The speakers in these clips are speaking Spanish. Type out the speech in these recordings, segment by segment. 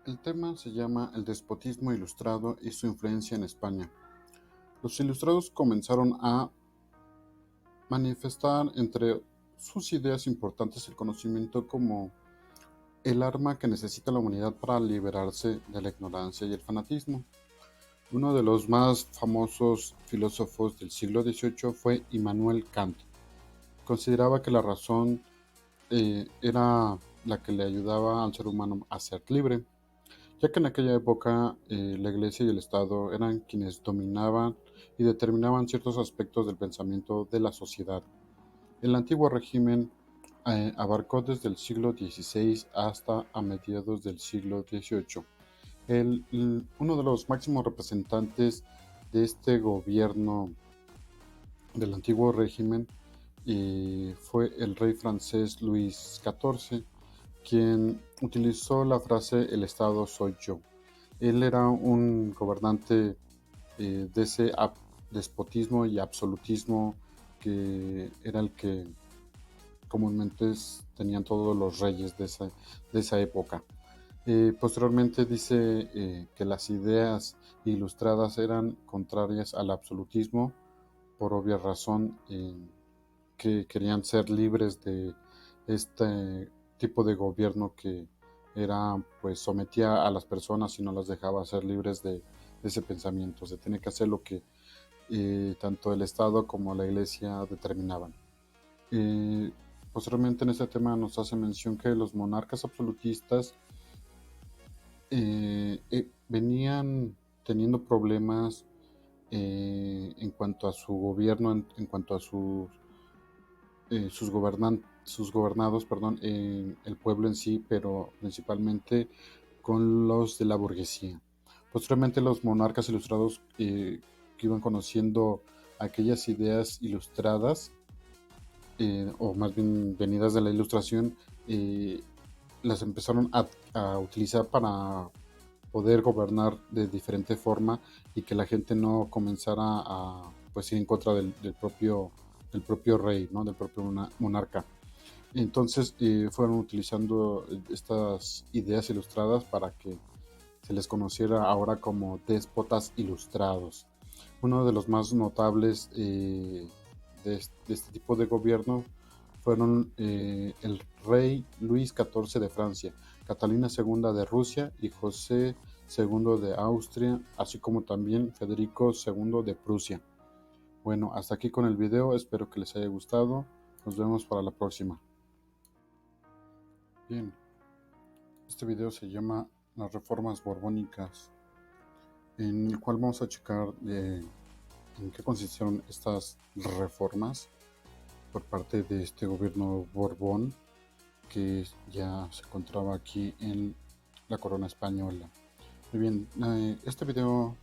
El tema se llama El despotismo ilustrado y su influencia en España. Los ilustrados comenzaron a manifestar entre sus ideas importantes el conocimiento como el arma que necesita la humanidad para liberarse de la ignorancia y el fanatismo. Uno de los más famosos filósofos del siglo XVIII fue Immanuel Kant. Consideraba que la razón era la que le ayudaba al ser humano a ser libre, ya que en aquella época la Iglesia y el Estado eran quienes dominaban y determinaban ciertos aspectos del pensamiento de la sociedad. El antiguo régimen abarcó desde el siglo XVI hasta a mediados del siglo XVIII. Uno de los máximos representantes de este gobierno del antiguo régimen fue el rey francés Luis XIV, quien utilizó la frase "el Estado soy yo". Él era un gobernante de ese despotismo y absolutismo que era el que comúnmente tenían todos los reyes de esa época. Posteriormente dice que las ideas ilustradas eran contrarias al absolutismo por obvia razón, que querían ser libres de este tipo de gobierno que era, pues, sometía a las personas y no las dejaba ser libres de ese pensamiento. Se tiene que hacer lo que tanto el Estado como la Iglesia determinaban. Eh, Posteriormente en este tema nos hace mención que los monarcas absolutistas venían teniendo problemas en cuanto a su gobierno, en cuanto a sus gobernados, perdón, el pueblo en sí, pero principalmente con los de la burguesía. Posteriormente los monarcas ilustrados que iban conociendo aquellas ideas ilustradas, o más bien venidas de la ilustración, eh, las empezaron a utilizar para poder gobernar de diferente forma y que la gente no comenzara a, pues, ir en contra del propio rey, ¿no? Del propio monarca. Entonces fueron utilizando estas ideas ilustradas para que se les conociera ahora como déspotas ilustrados. Uno de los más notables de este tipo de gobierno fueron el rey Luis XIV de Francia, Catalina II de Rusia y José II de Austria, así como también Federico II de Prusia. Bueno, hasta aquí con el video, espero que les haya gustado, nos vemos para la próxima. Bien, este video se llama Las reformas borbónicas, en el cual vamos a checar en qué consistieron estas reformas por parte de este gobierno Borbón, que ya se encontraba aquí en la corona española. Muy bien, este video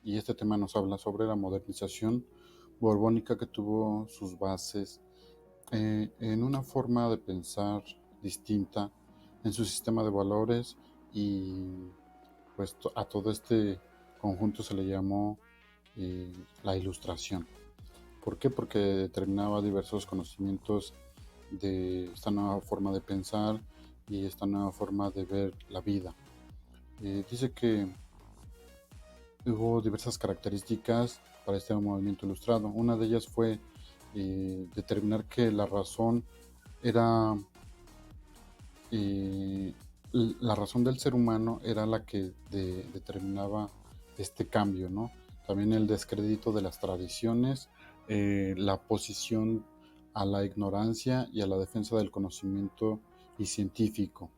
y este tema nos habla sobre la modernización borbónica, que tuvo sus bases en una forma de pensar distinta en su sistema de valores, y pues a todo este conjunto se le llamó la Ilustración. ¿Por qué? Porque determinaba diversos conocimientos de esta nueva forma de pensar y esta nueva forma de ver la vida. Dice que hubo diversas características para este movimiento ilustrado. Una de ellas fue determinar que la razón era eh, la razón del ser humano era la que determinaba este cambio, ¿no? También el descrédito de las tradiciones, la posición a la ignorancia y a la defensa del conocimiento y científico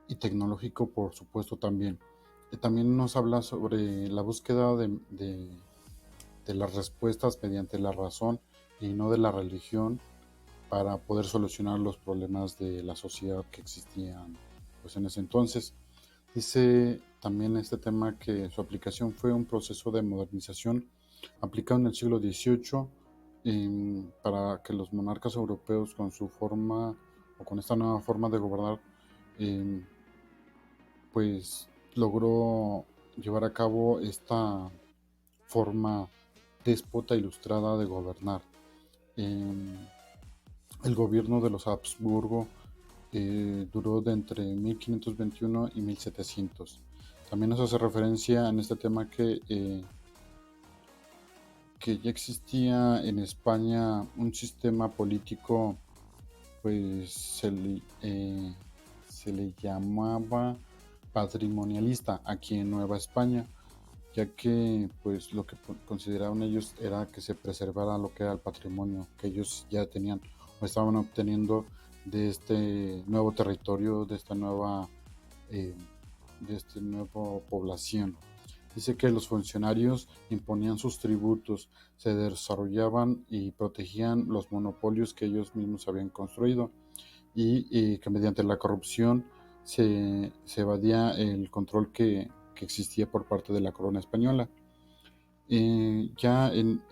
y tecnológico, por supuesto, también. También nos habla sobre la búsqueda de las respuestas mediante la razón y no de la religión, para poder solucionar los problemas de la sociedad que existían, pues, en ese entonces. Dice también este tema que su aplicación fue un proceso de modernización aplicado en el siglo XVIII, para que los monarcas europeos, con su forma o con esta nueva forma de gobernar, em, pues logró llevar a cabo esta forma déspota ilustrada de gobernar. Em, el gobierno de los Habsburgo duró de entre 1521 y 1700. También nos hace referencia en este tema que ya existía en España un sistema político, pues se le llamaba patrimonialista aquí en Nueva España, ya que pues lo que consideraban ellos era que se preservara lo que era el patrimonio que ellos ya tenían o estaban obteniendo de este nuevo territorio, eh, de esta nueva población. Dice que los funcionarios imponían sus tributos, se desarrollaban y protegían los monopolios que ellos mismos habían construido y que mediante la corrupción se evadía el control que existía por parte de la corona española. Ya en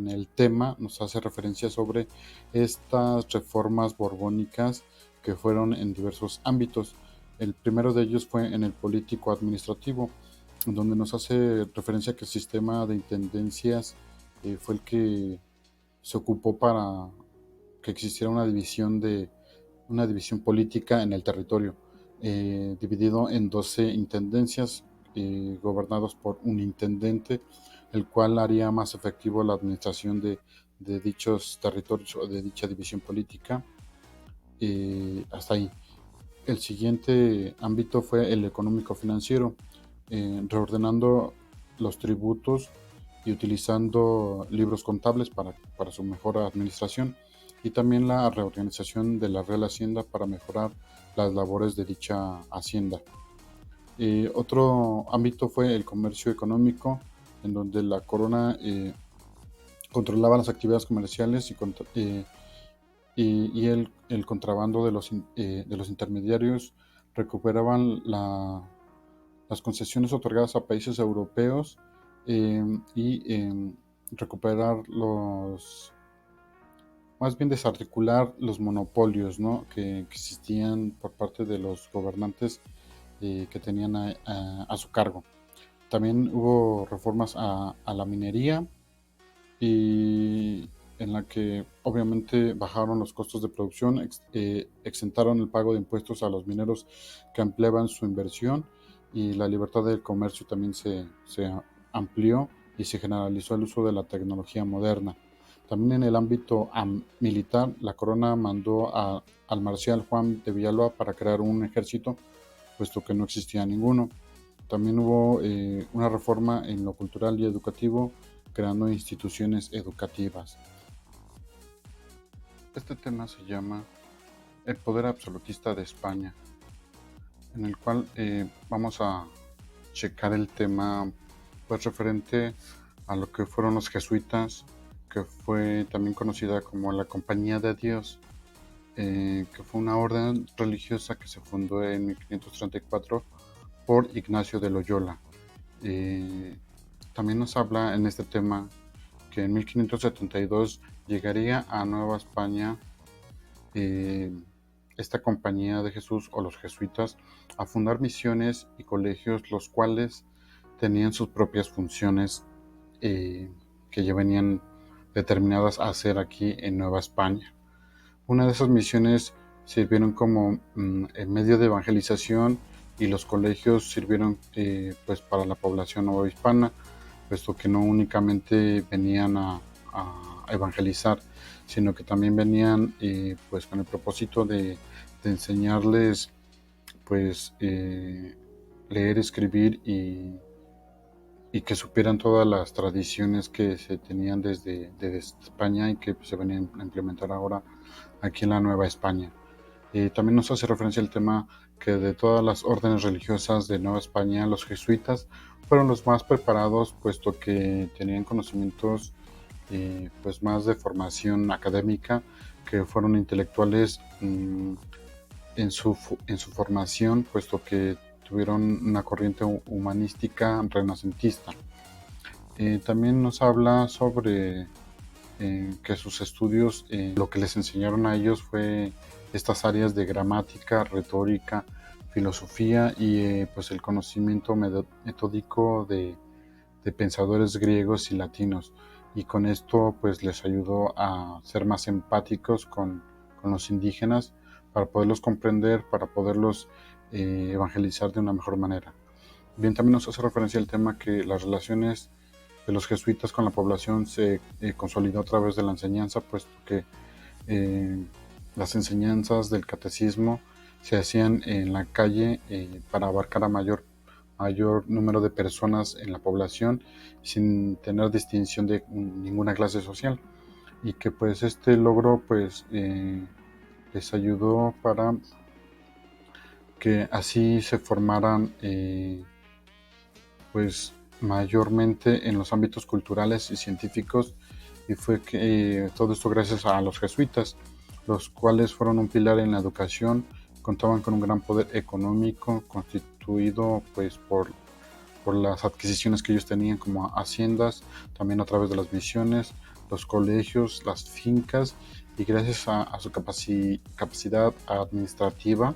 el tema nos hace referencia sobre estas reformas borbónicas que fueron en diversos ámbitos. El primero de ellos fue en el político administrativo, donde nos hace referencia que el sistema de intendencias fue el que se ocupó para que existiera una división política en el territorio, dividido en 12 intendencias gobernados por un intendente, el cual haría más efectivo la administración de dichos territorios o de dicha división política. Hasta ahí. El siguiente ámbito fue el económico-financiero, reordenando los tributos y utilizando libros contables para su mejor administración, y también la reorganización de la Real Hacienda para mejorar las labores de dicha hacienda. Otro ámbito fue el comercio económico, en donde la corona controlaba las actividades comerciales y el contrabando de los intermediarios, recuperaban las concesiones otorgadas a países europeos, y recuperar más bien desarticular los monopolios, ¿no?, que existían por parte de los gobernantes que tenían a su cargo. También hubo reformas a la minería, y en la que obviamente bajaron los costos de producción, exentaron el pago de impuestos a los mineros que ampliaban su inversión, y la libertad del comercio también se amplió y se generalizó el uso de la tecnología moderna. También en el ámbito militar, la corona mandó al marcial Juan de Villalba para crear un ejército, puesto que no existía ninguno. También hubo una reforma en lo cultural y educativo, creando instituciones educativas. Este tema se llama El poder absolutista de España, en el cual vamos a checar el tema pues referente a lo que fueron los jesuitas, que fue también conocida como la Compañía de Dios, que fue una orden religiosa que se fundó en 1534 por Ignacio de Loyola. También nos habla en este tema que en 1572 llegaría a Nueva España esta Compañía de Jesús o los jesuitas a fundar misiones y colegios, los cuales tenían sus propias funciones que ya venían determinadas a hacer aquí en Nueva España. Una de esas misiones sirvieron como el medio de evangelización, y los colegios sirvieron pues para la población novohispana, puesto que no únicamente venían a evangelizar, sino que también venían pues con el propósito de enseñarles pues leer, escribir y que supieran todas las tradiciones que se tenían desde España y que se venían a implementar ahora aquí en la Nueva España. También nos hace referencia al tema que de todas las órdenes religiosas de Nueva España, los jesuitas fueron los más preparados, puesto que tenían conocimientos pues más de formación académica, que fueron intelectuales en su formación, puesto que tuvieron una corriente humanística renacentista. También nos habla sobre que sus estudios, lo que les enseñaron a ellos fue estas áreas de gramática, retórica, filosofía y pues el conocimiento metódico de pensadores griegos y latinos, y con esto pues les ayudó a ser más empáticos con con los indígenas para poderlos comprender, para poderlos evangelizar de una mejor manera. Bien, también nos hace referencia al tema que las relaciones de los jesuitas con la población se consolidó a través de la enseñanza, puesto que las enseñanzas del catecismo se hacían en la calle para abarcar a mayor número de personas en la población sin tener distinción de ninguna clase social, y que pues este logro pues les ayudó para que así se formaran pues mayormente en los ámbitos culturales y científicos, y fue que todo esto gracias a los jesuitas, los cuales fueron un pilar en la educación, contaban con un gran poder económico constituido pues por las adquisiciones que ellos tenían como haciendas, también a través de las misiones, los colegios, las fincas, y gracias a su capacidad administrativa,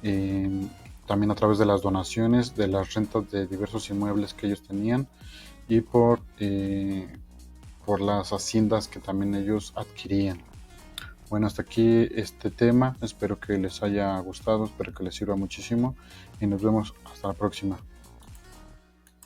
eh, también a través de las donaciones, de las rentas de diversos inmuebles que ellos tenían, y por las haciendas que también ellos adquirían. Bueno, hasta aquí este tema, espero que les haya gustado, espero que les sirva muchísimo y nos vemos hasta la próxima.